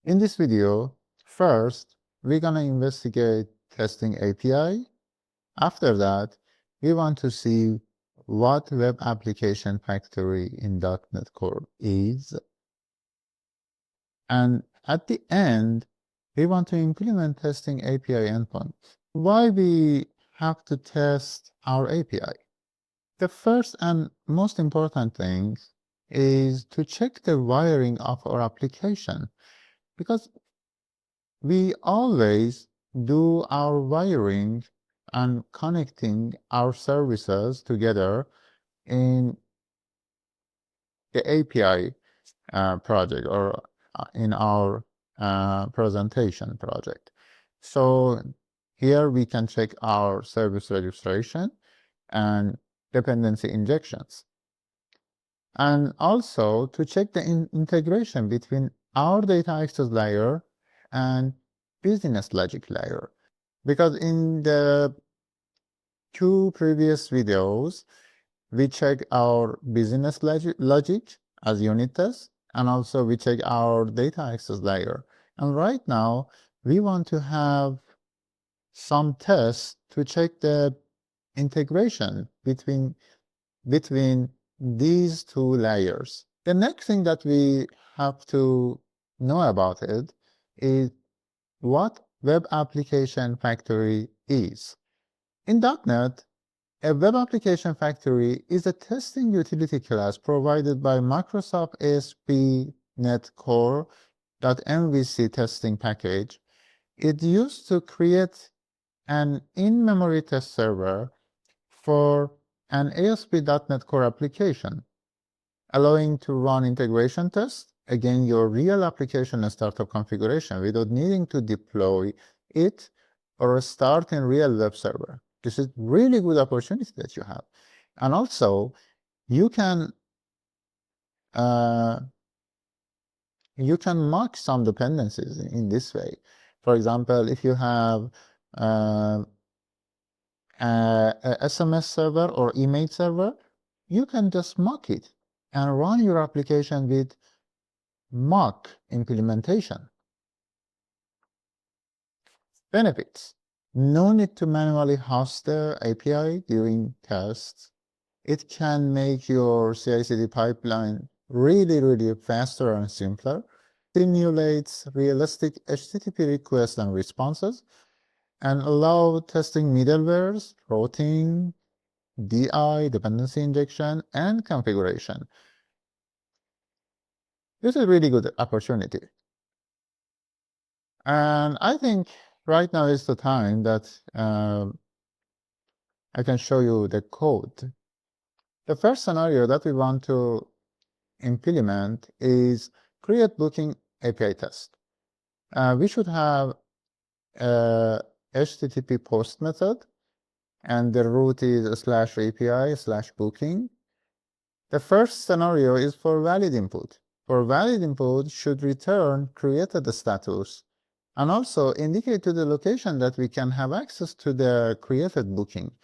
In this video, first, we're going to investigate testing API. After that, we want to see what Web Application Factory in .NET Core is. And at the end, we want to implement testing API endpoints. Why we have to test our API? The first and most important thing is to check the wiring of our application, because we always do our wiring and connecting our services together in the API project or in our presentation project. So here we can check our service registration and dependency injections, and also to check the integration between our data access layer and business logic layer. Because in the two previous videos, we check our business logic as unit test, and also we check our data access layer. And right now, we want to have some tests to check the integration between these two layers. The next thing that we have to know about it is what Web Application Factory is. In .NET, a Web Application Factory is a testing utility class provided by Microsoft ASP.NET Core .mvc testing package. It used to create an in-memory test server for an ASP.NET Core application, allowing to run integration tests against your real application startup configuration without needing to deploy it or start in real web server. This is really good opportunity that you have. And also, you can mock some dependencies in this way. For example, if you have a SMS server or email server, you can just mock it and run your application with mock implementation. Benefits: no need to manually host the API during tests. It can make your CI/CD pipeline really faster and simpler. Simulates realistic HTTP requests and responses, and allow testing middlewares, routing, DI, dependency injection, and configuration. This is a really good opportunity. And I think right now is the time that I can show you the code. The first scenario that we want to implement is create booking API test. We should have a HTTP post method, and the root is /API/booking. The first scenario is for valid input. For valid input should return created status, and also indicate to the location that we can have access to the created booking.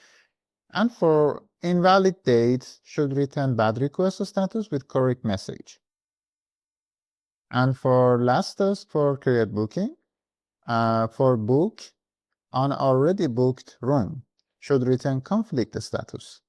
And for invalid date should return bad request status with correct message. And for last task for create booking, for book on already booked room should return conflict status.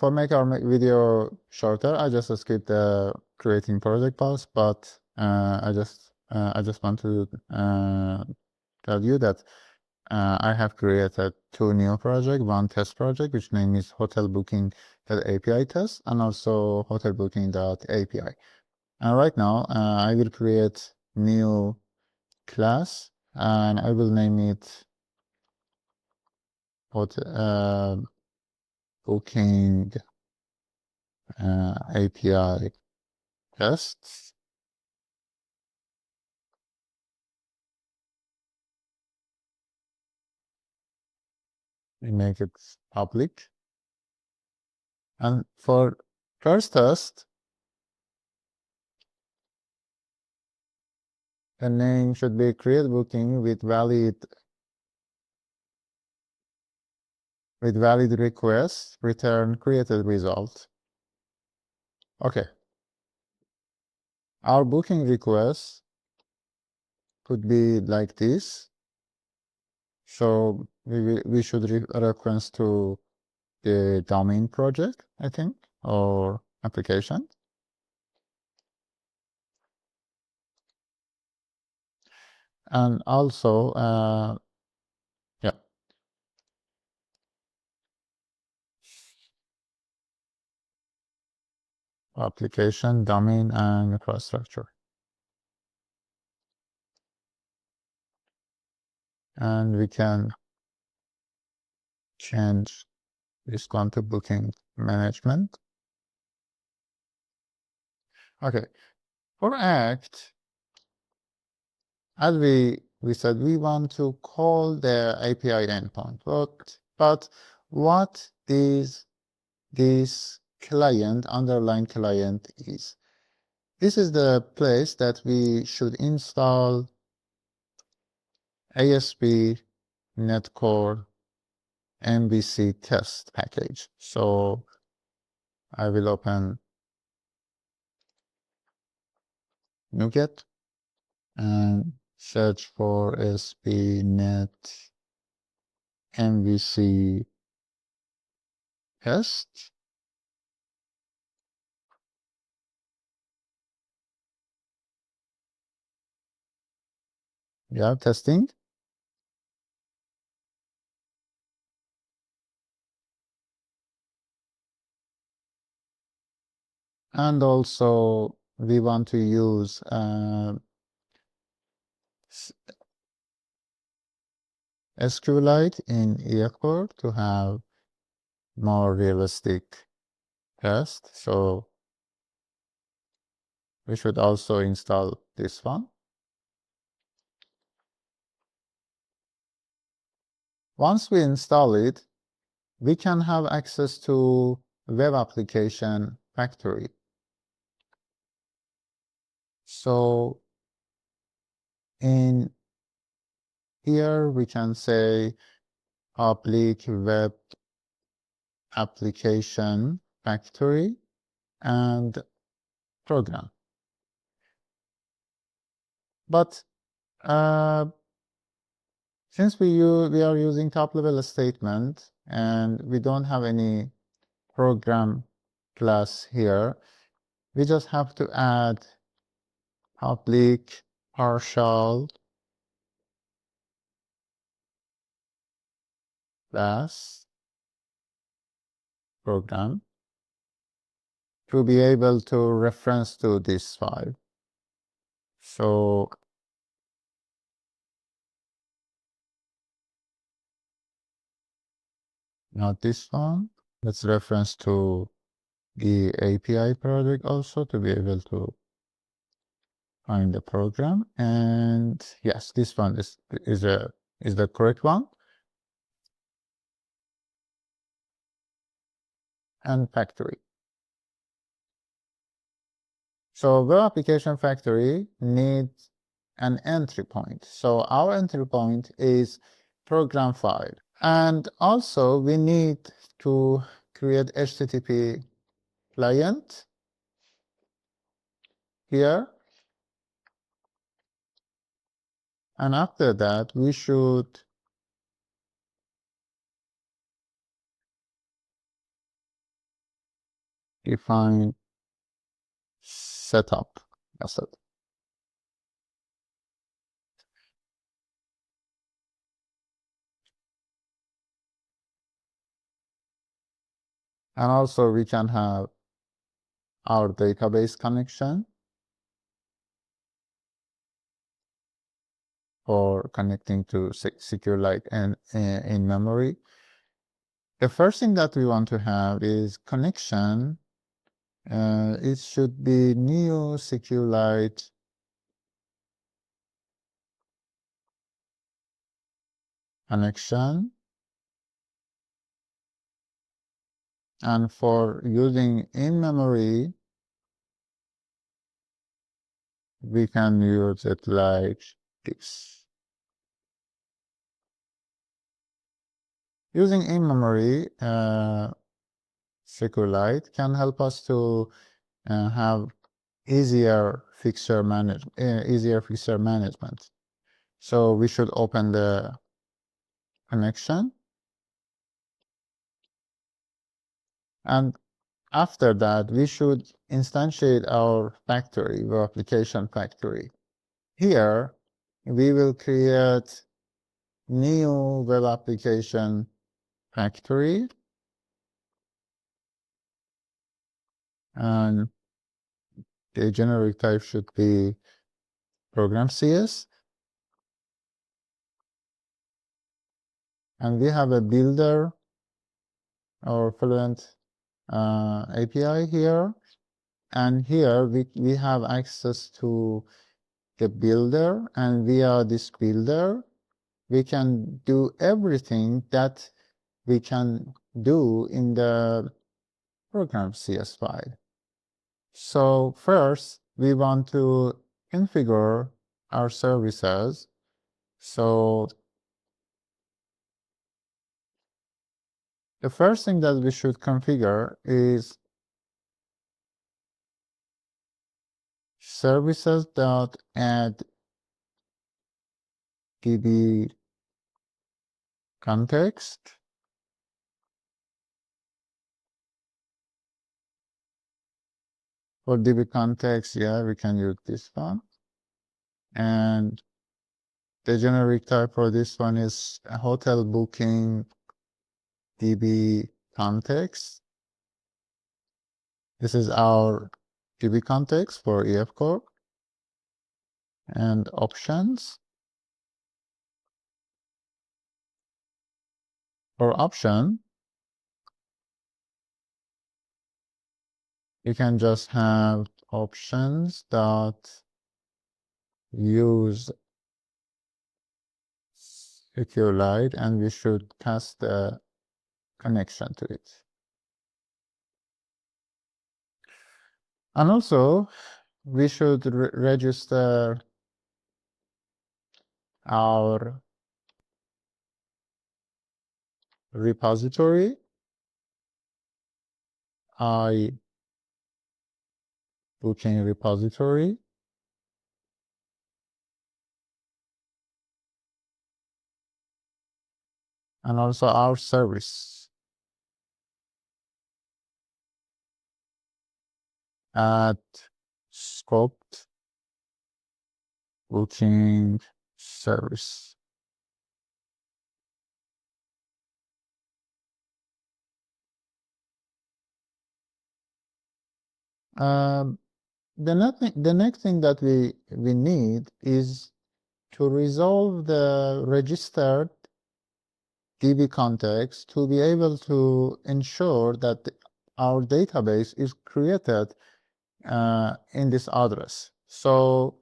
For make our video shorter, I just skipped the creating project pause, but I just want to tell you that I have created two new projects, one test project, which name is hotel booking.api test, and also hotel booking.api. And right now, I will create new class, and I will name it booking API tests. We make it public. And for first test, the name should be create booking with valid with valid request, return created result. Okay. Our booking request could be like this. So we should reference to the domain project, I think, or application. And also, yeah, application, domain, and infrastructure. And we can change this one to booking management. Okay, for Act, as we said, we want to call the API endpoint. But what is this client, underlying client is? This is the place that we should install ASP Netcore MVC test package. So I will open NuGet and search for ASP.NET MVC test. Yeah, testing. And also we want to use SQLite in EACore to have more realistic test. So we should also install this one. Once we install it, we can have access to WebApplicationFactory. So in here we can say public web application factory and program. But since we are using top level statement and we don't have any program class here, we just have to add public partial class program to be able to reference to this file. So not this one. Let's reference to the API project also to be able to find the program. And yes, this one is the correct one. And factory. So WebApplicationFactory needs an entry point. So our entry point is program file. And also we need to create HTTP client here. And after that, we should define setup method. And also we can have our database connection for connecting to SQLite and in memory. The first thing that we want to have is connection. It should be new SQLite connection. And for using in memory, we can use it like this. Using in-memory SQLite can help us to have easier fixture management. So we should open the connection, and after that we should instantiate our factory, web application factory. Here we will create new web application factory, and the generic type should be program CS. And we have a builder or Fluent API here. And here we have access to the builder, and via this builder, we can do everything that we can do in the program CS file. So first, we want to configure our services. So the first thing that we should configure is services.add db context. For db context, yeah, we can use this one. And the generic type for this one is a hotel booking db context. This is our db context for EF Core. And options. For option, you can just have options dot use SQLite, and we should pass the connection to it. And also, we should register our repository, booking repository, and also our service at scoped booking service. The next thing that we need is to resolve the registered DB context to be able to ensure that our database is created in this address. So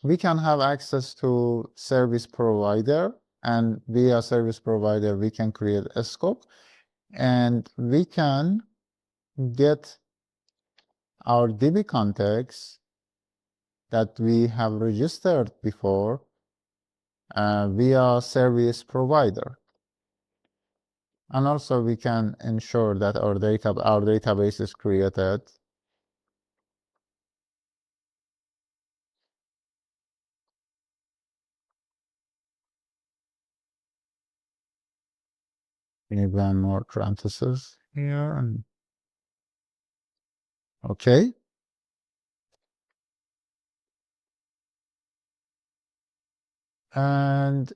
we can have access to service provider, and via service provider we can create a scope, and we can get our DB context that we have registered before via service provider. And also we can ensure that our database is created we need one more parenthesis here, and okay. And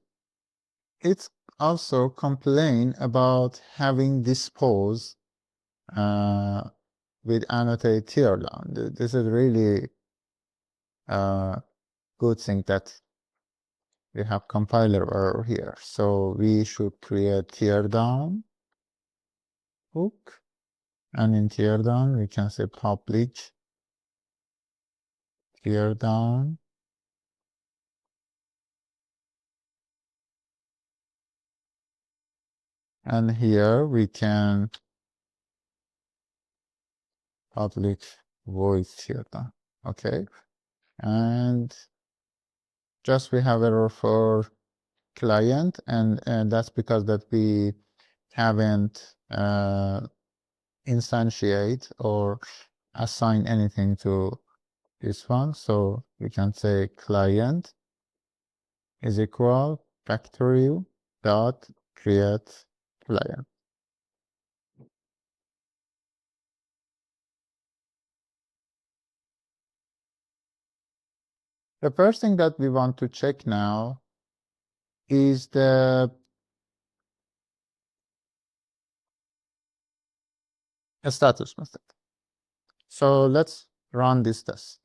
it's also complain about having dispose with annotate teardown. This is really a good thing that we have compiler error here. So we should create teardown hook, and in teardown we can say public teardown, and here we can public void teardown. Okay, and just we have error for client, and that's because that we haven't instantiate or assign anything to this one. So we can say client is equal factory dot create client. The first thing that we want to check now is the status method. So let's run this test.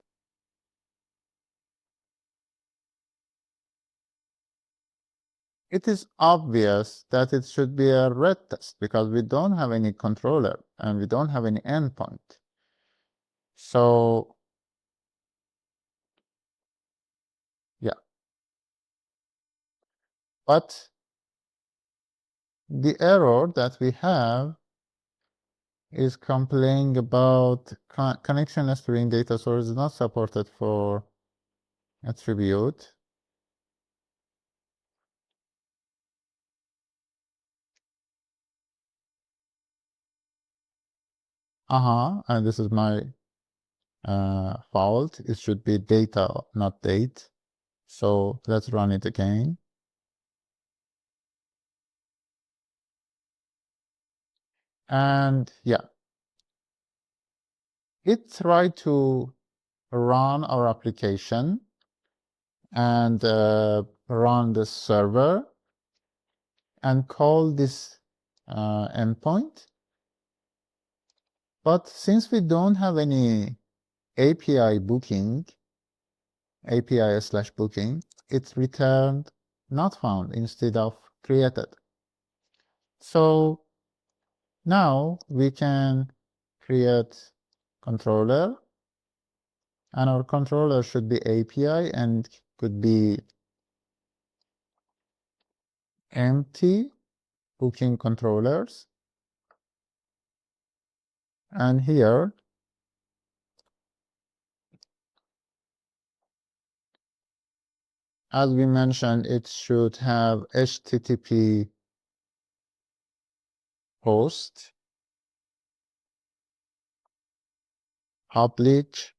It is obvious that it should be a red test because we don't have any controller and we don't have any endpoint. So yeah, but the error that we have is complaining about connection string data source is not supported for attribute. And this is my fault. It should be data, not date. So let's run it again. And yeah, it tried to run our application and run the server and call this endpoint. But since we don't have any API booking, API/booking, it returned not found instead of created. So now we can create controller, and our controller should be API and could be empty booking controllers. And here as we mentioned, it should have HTTP host, public,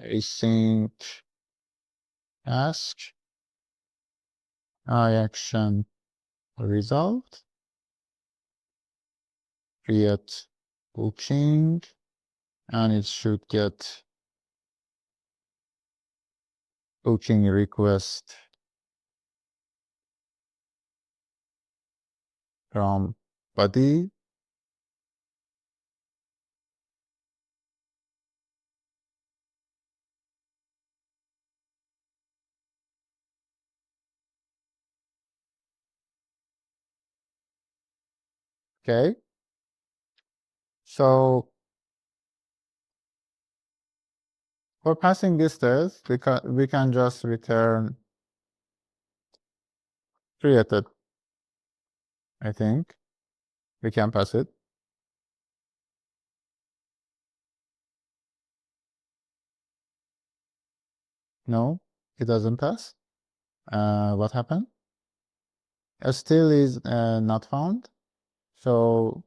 async task, action result, create booking, and it should get booking request from body. Okay, so for passing this test, we can just return created. I think we can pass it. No, it doesn't pass. What happened? Still is not found. So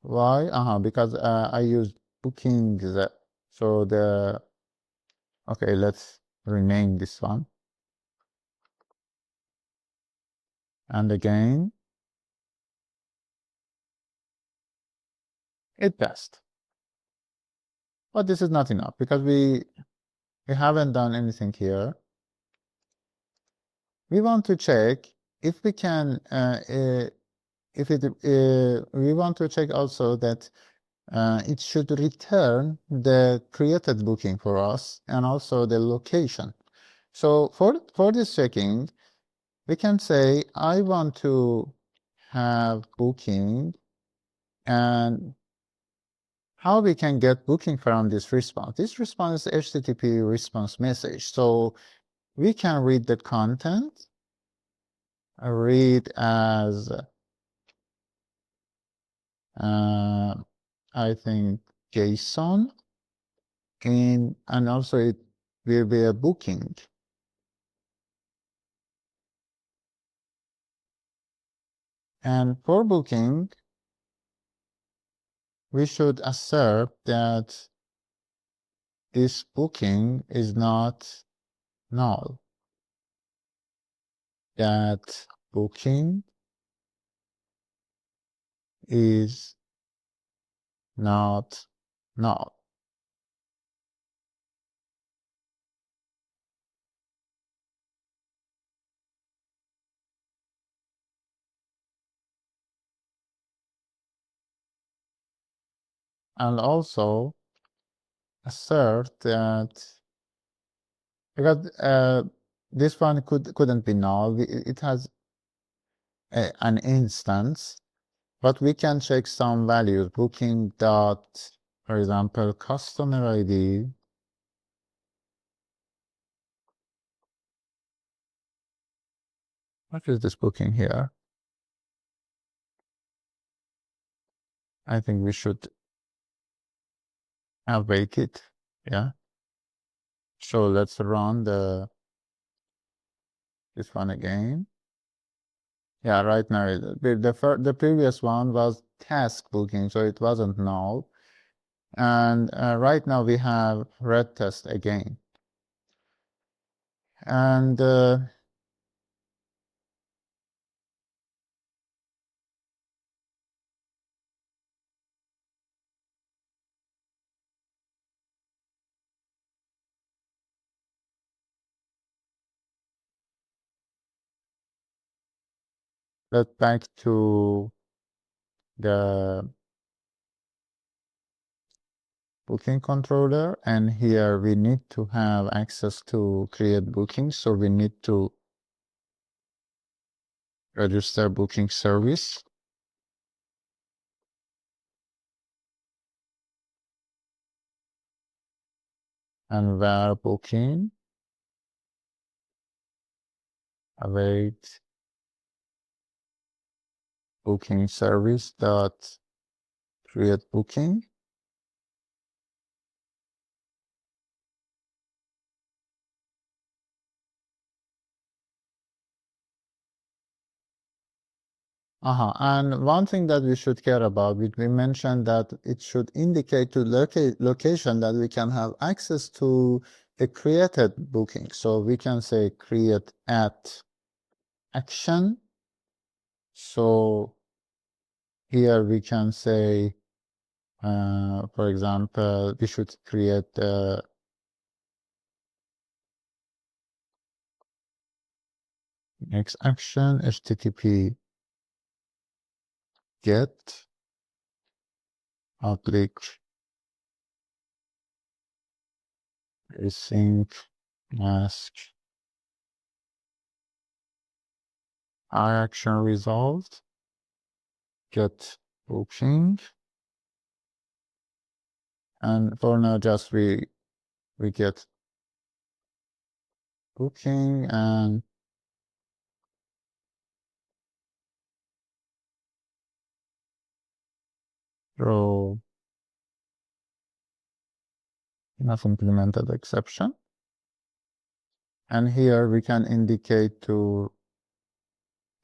why? Because I used bookings. So okay, let's rename this one. And again, it passed. But this is not enough because we haven't done anything here. We want to check if we can, we want to check also that it should return the created booking for us and also the location. So for this checking, we can say I want to have booking, and how we can get booking from this response. This response is HTTP response message. So we can read the content, read as I think JSON, and also it will be a booking. And for booking, we should assert that this booking is not null, that booking is not null. And also assert that, because this one couldn't be null, it has an instance, but we can check some values. Booking dot, for example, customer ID what is this booking here? I think we should await it. Yeah. So let's run this one again. Yeah, right now the previous one was task booking, so it wasn't null. And right now we have red test again. And let's back to the booking controller, and here we need to have access to create bookings, so we need to register booking service. And where booking await booking service dot create booking. And one thing that we should care about, we mentioned that it should indicate to location that we can have access to the created booking. So we can say create at action. So here we can say, for example, we should create the next action, HTTP get public async ask our action result get booking. And for now, just we get booking and throw enough implemented exception. And here we can indicate to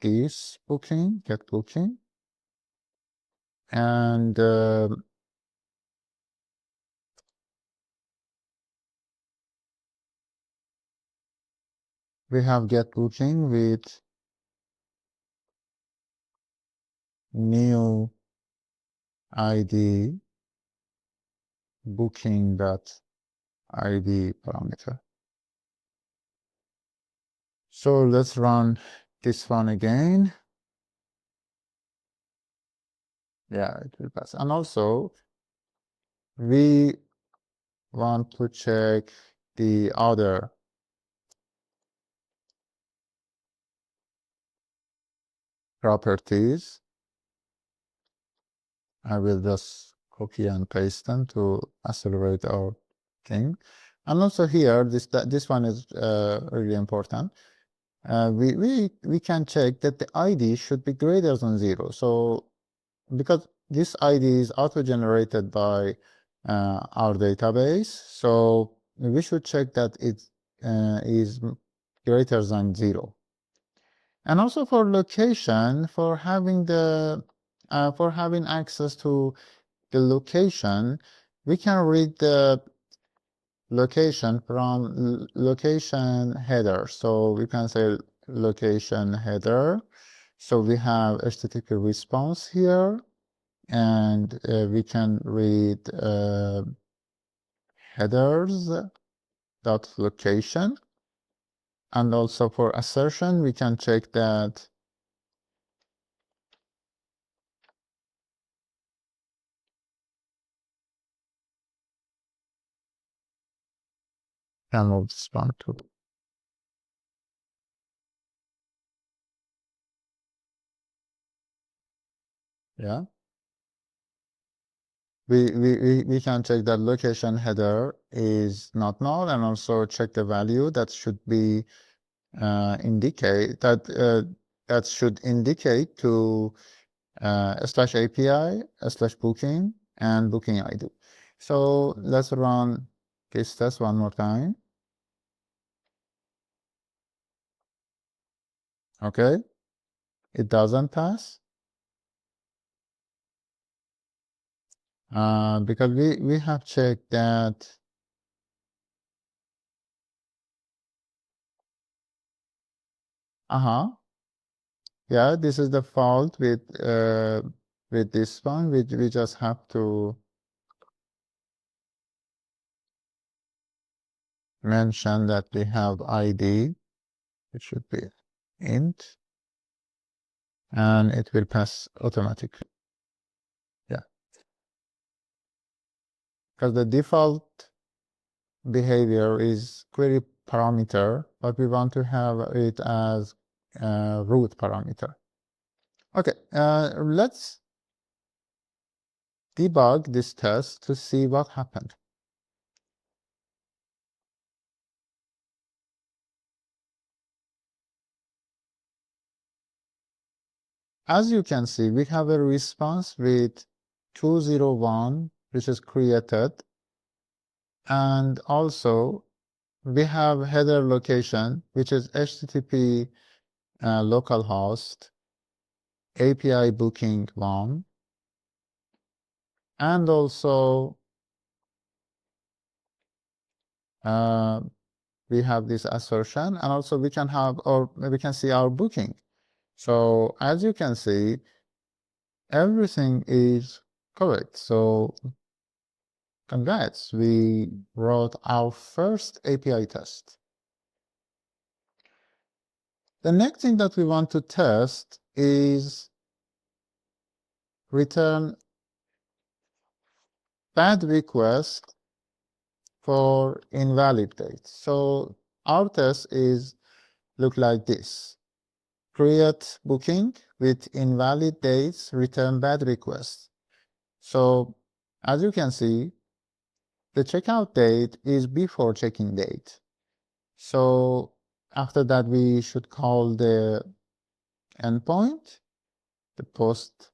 is booking, get booking. And we have get booking with new ID booking dot ID parameter. So let's run this one again. Yeah, it will pass. And also we want to check the other properties. I will just copy and paste them to accelerate our thing. And also here, this one is really important. We can check that the ID should be greater than 0. So because this ID is auto-generated by our database, so we should check that it is greater than 0. And also for location, for having access to the location, we can read the location from location header. So we can say location header. So we have HTTP response here, and we can read headers dot location. And also for assertion, we can check that can move this one too. Yeah. We can check that location header is not null, and also check the value that should be indicate that should indicate to slash API slash booking and booking ID. So let's run this test one more time. Okay, it doesn't pass because we have checked that. Yeah, this is the fault with this one. We just have to mention that we have ID. It should be int, and it will pass automatically. Yeah, because the default behavior is query parameter, but we want to have it as root parameter. Okay, let's debug this test to see what happened. As you can see, we have a response with 201, which is created, and also we have header location, which is HTTP localhost API booking one, and also we have this assertion, and also we can have, or we can see our booking. So as you can see, everything is correct. So congrats, we wrote our first API test. The next thing that we want to test is return bad request for invalid dates. So our test is look like this. Create booking with invalid dates, return bad request. So as you can see, the checkout date is before check-in date. So after that, we should call the endpoint, the post,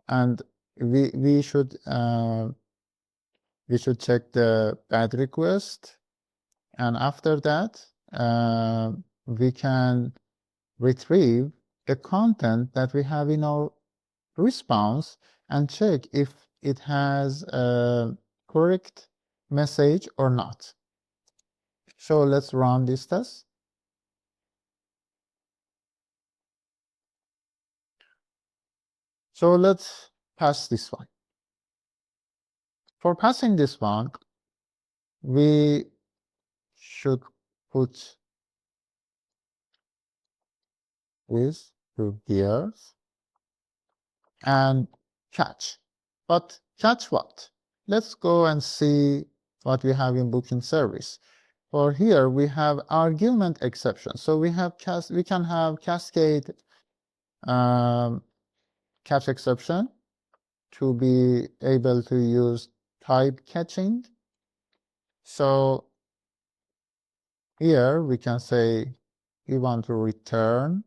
and we should check the bad request, and after that we can retrieve the content that we have in our response and check if it has a correct message or not. So let's run this test. So let's pass this one. For passing this one, we should put with two gears and catch. But catch what? Let's go and see what we have in booking service. For here, we have argument exception. So we can have cascade catch exception to be able to use type catching. So here we can say we want to return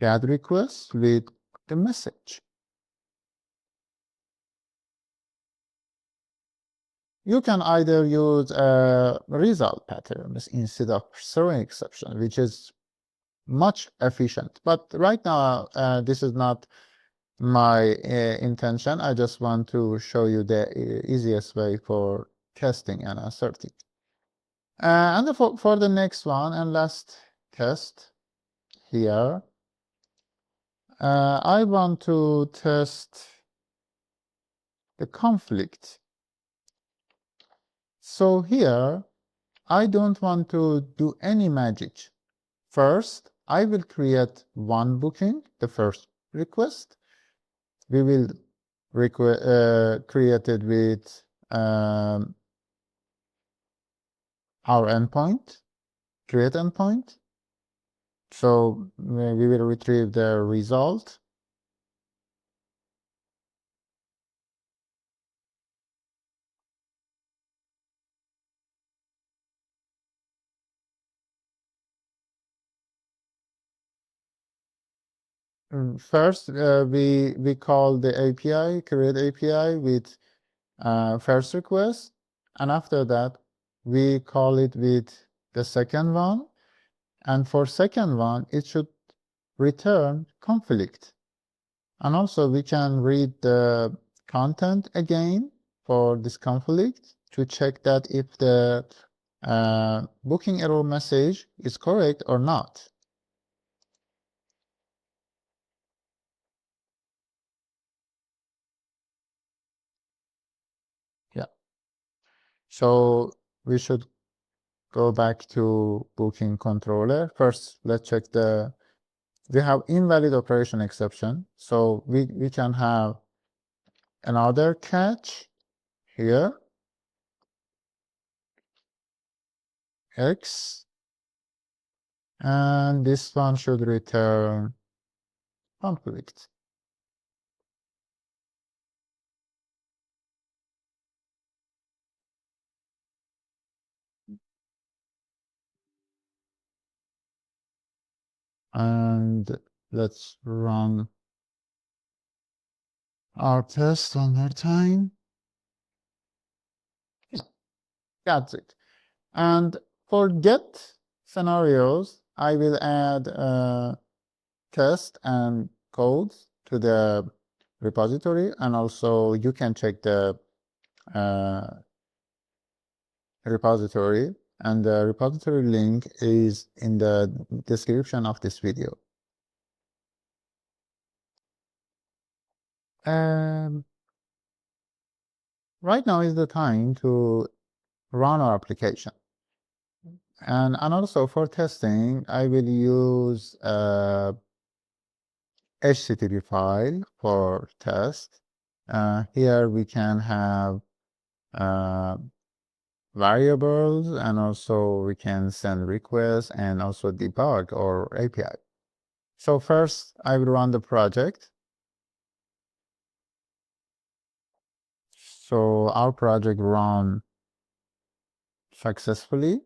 GET request with the message. You can either use a result pattern instead of throwing exception, which is much efficient. But right now, this is not my intention. I just want to show you the easiest way for testing and asserting. And for the next one and last test here, I want to test the conflict. So here, I don't want to do any magic. First, I will create one booking, the first request. We will create it with our endpoint, create endpoint. So we will retrieve the result. First, we call the API, create API with first request, and after that, we call it with the second one. And for second one, it should return conflict. And also we can read the content again for this conflict to check that if the booking error message is correct or not. Yeah. So we should go back to booking controller. First, let's check we have invalid operation exception. So we can have another catch here, X, and this one should return conflict. And let's run our test one more time. That's it. And for get scenarios, I will add test and codes to the repository, and also you can check the repository, and the repository link is in the description of this video. Right now is the time to run our application. And also for testing, I will use a HTTP file for test. Here we can have variables, and also we can send requests and also debug our API. So first, I will run the project. So our project ran successfully.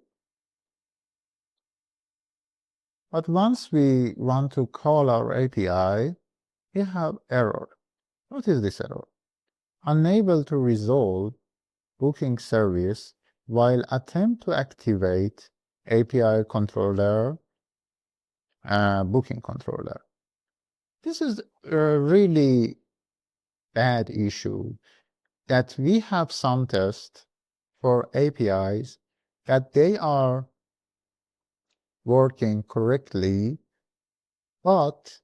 But once we want to call our API, we have error. What is this error? Unable to resolve booking service while attempt to activate API controller, booking controller. This is a really bad issue that we have some tests for APIs that they are working correctly, but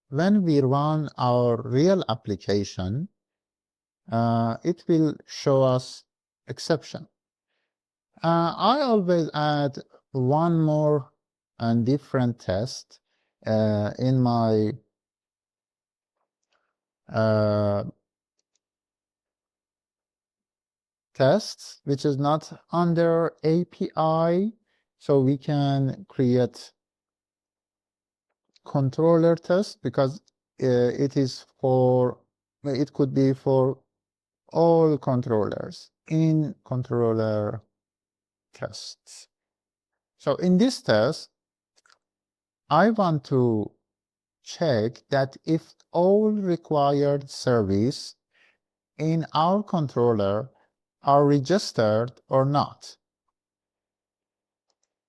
when we run our real application, it will show us exception. I always add one more and different test in my tests, which is not under API. So we can create controller test because it is for, it could be for all controllers in controller tests. So in this test, I want to check that if all required service in our controller are registered or not.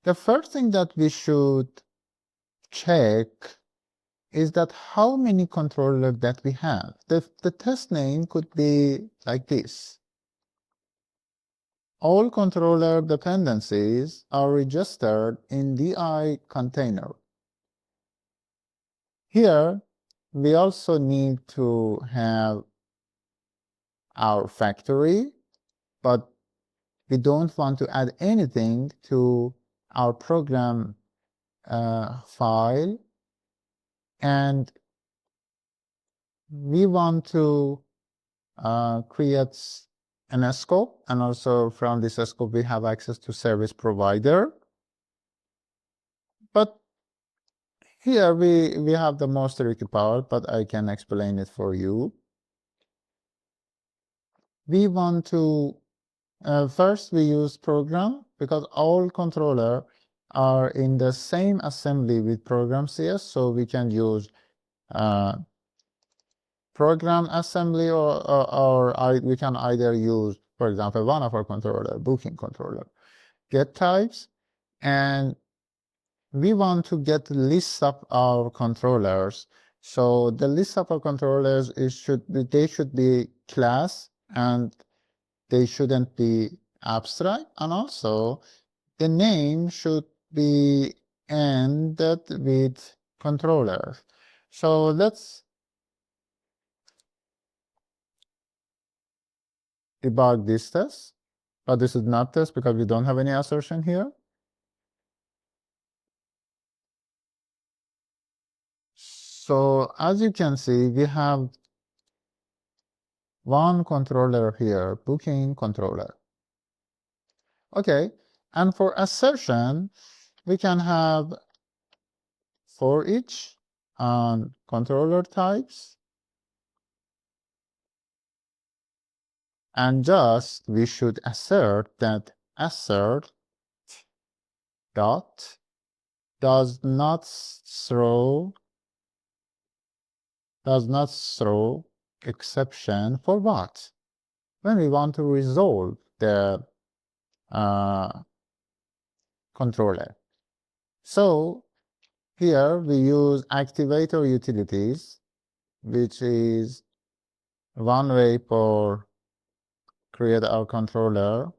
The first thing that we should check is that how many controllers that we have. The test name could be like this. All controller dependencies are registered in DI container. Here, we also need to have our factory, but we don't want to add anything to our program file, and we want to create an scope, and also from this scope we have access to service provider. But here we have the most tricky part, but I can explain it for you. We want to first we use program, because all controller are in the same assembly with program CS, so we can use program assembly, or we can either use, for example, one of our controller, booking controller, get types, and we want to get lists of our controllers. So the list of our controllers they should be class, and they shouldn't be abstract, and also the name should be ended with controllers. So let's debug this test, but this is not test because we don't have any assertion here. So as you can see, we have one controller here, booking controller. Okay, and for assertion, we can have for each on controller types, and just we should assert that assert dot does not throw exception for what? When we want to resolve the controller. So here we use activator utilities, which is one way for create our controller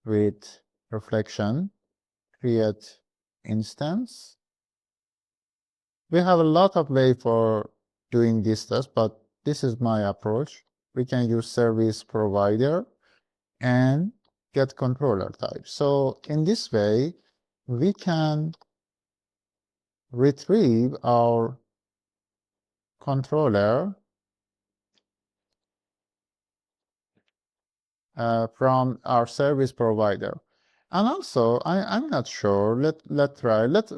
with reflection, create instance. We have a lot of way for doing this test, but this is my approach. We can use service provider and get controller type. So in this way, we can retrieve our controller from our service provider. And also, I'm not sure. Let's try. Let's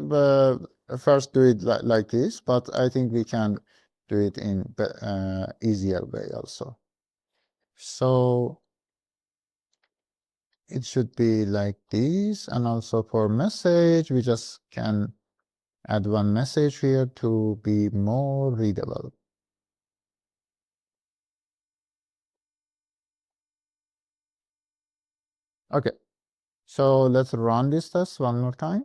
first do it like this, but I think we can do it in easier way also. So it should be like this, and also for message, we just can add one message here to be more readable. Okay, so let's run this test one more time.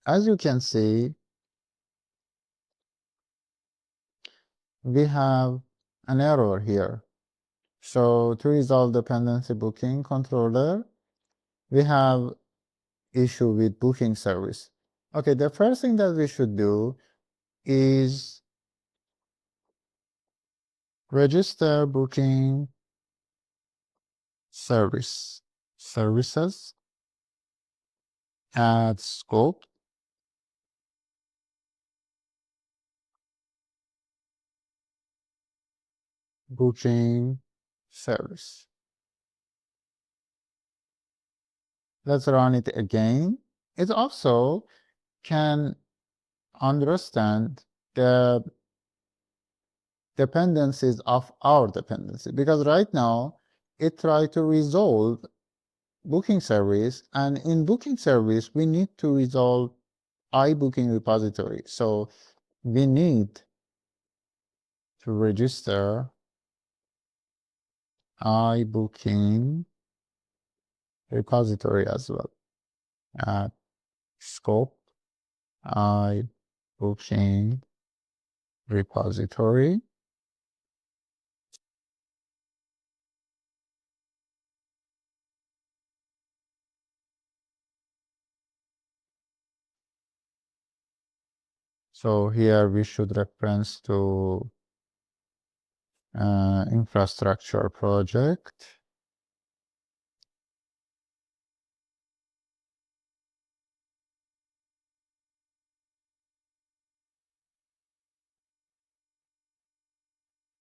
As you can see, we have an error here. So to resolve dependency booking controller, we have issue with booking service. Okay, the first thing that we should do is register booking services, add scope, booking service. Let's run it again. It also can understand the dependencies of our dependency, because right now it tries to resolve booking service, and in booking service we need to resolve iBooking repository. So we need to register iBooking repository as well. Scope I booking repository. So here we should reference to infrastructure project.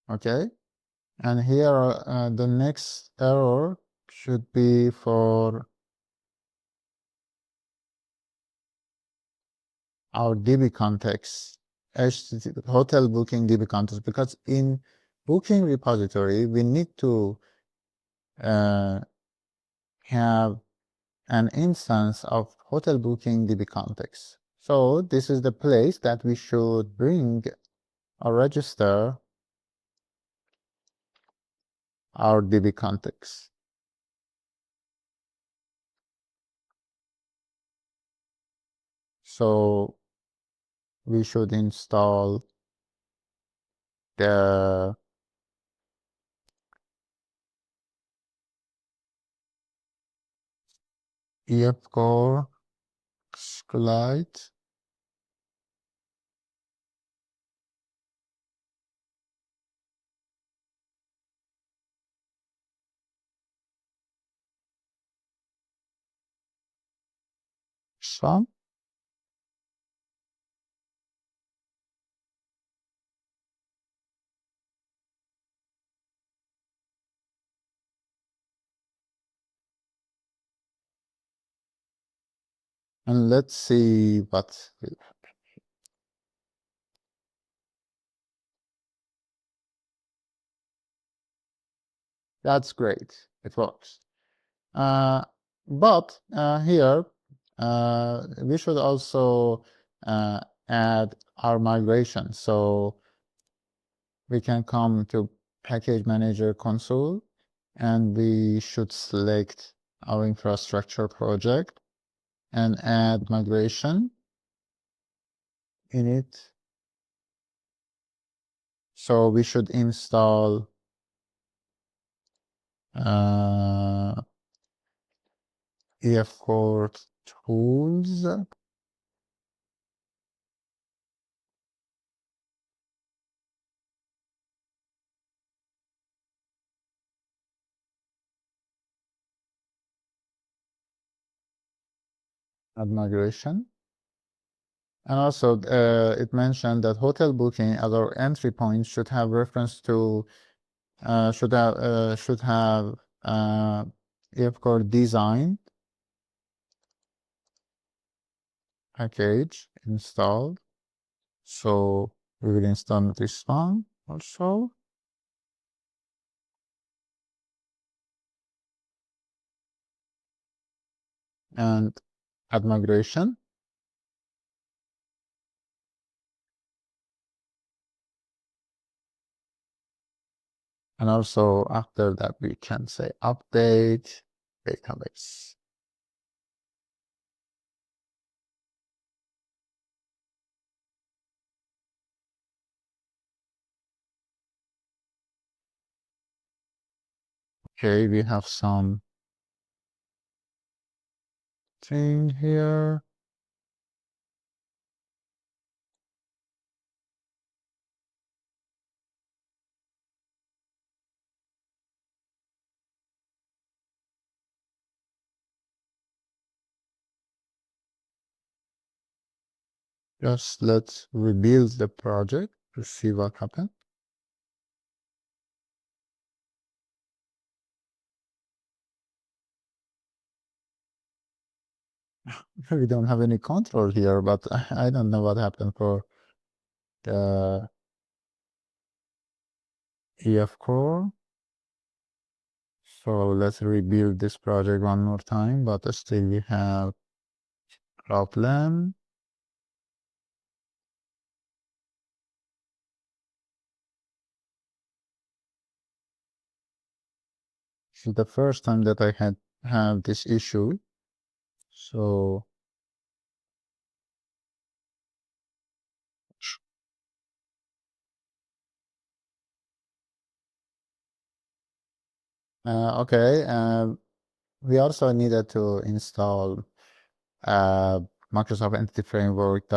Okay, and here the next error should be for our DB context, hotel booking DB context, because in booking repository we need to have an instance of hotel booking DB context. So this is the place that we should bring or register our DB context. So we should install the EF core SQLite sum. And let's see what will happen. That's great. It works. But here we should also add our migration. So we can come to Package Manager console and we should select our infrastructure project and add migration in it. So we should install EF Core tools. Add migration. And also it mentioned that hotel booking as our entry point should have reference to should have EF Core design package installed. So we will install this one also. And add migration. And also after that, we can say update database. Okay, we have some thing here. Just let's rebuild the project to see what happened. We don't have any control here, but I don't know what happened for the EF core. So let's rebuild this project one more time, but still we have problem. This is the first time that I had have this issue. So okay, we also needed to install Microsoft Entity Framework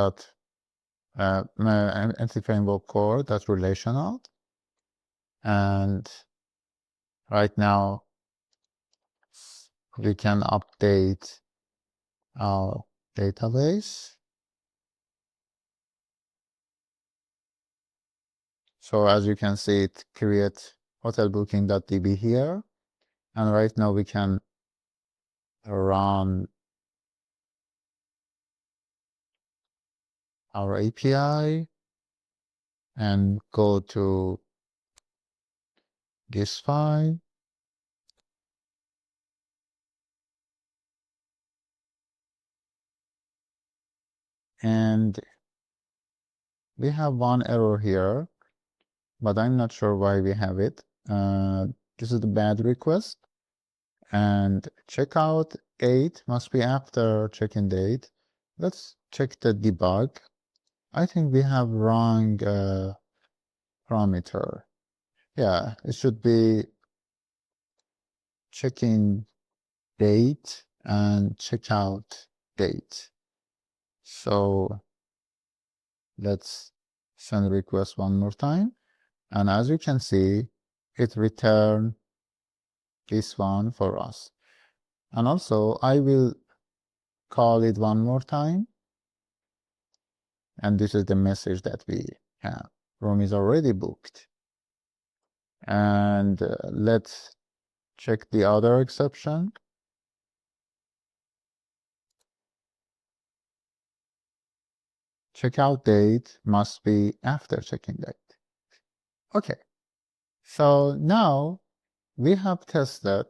Entity Framework core that's relational, and right now we can update our database. So as you can see, it creates hotelbooking.db here, and right now we can run our API and go to this file, and we have one error here, but I'm not sure why we have it. This is the bad request, and checkout date must be after check-in date. Let's check the debug. I think we have wrong parameter. Yeah, it should be check-in date and checkout date. So let's send request one more time. And as you can see, it returned this one for us. And also I will call it one more time. And this is the message that we have. Room is already booked. And let's check the other exception. Checkout date must be after check-in date. Okay, so now we have tested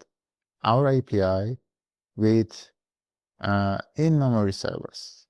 our API with in-memory servers.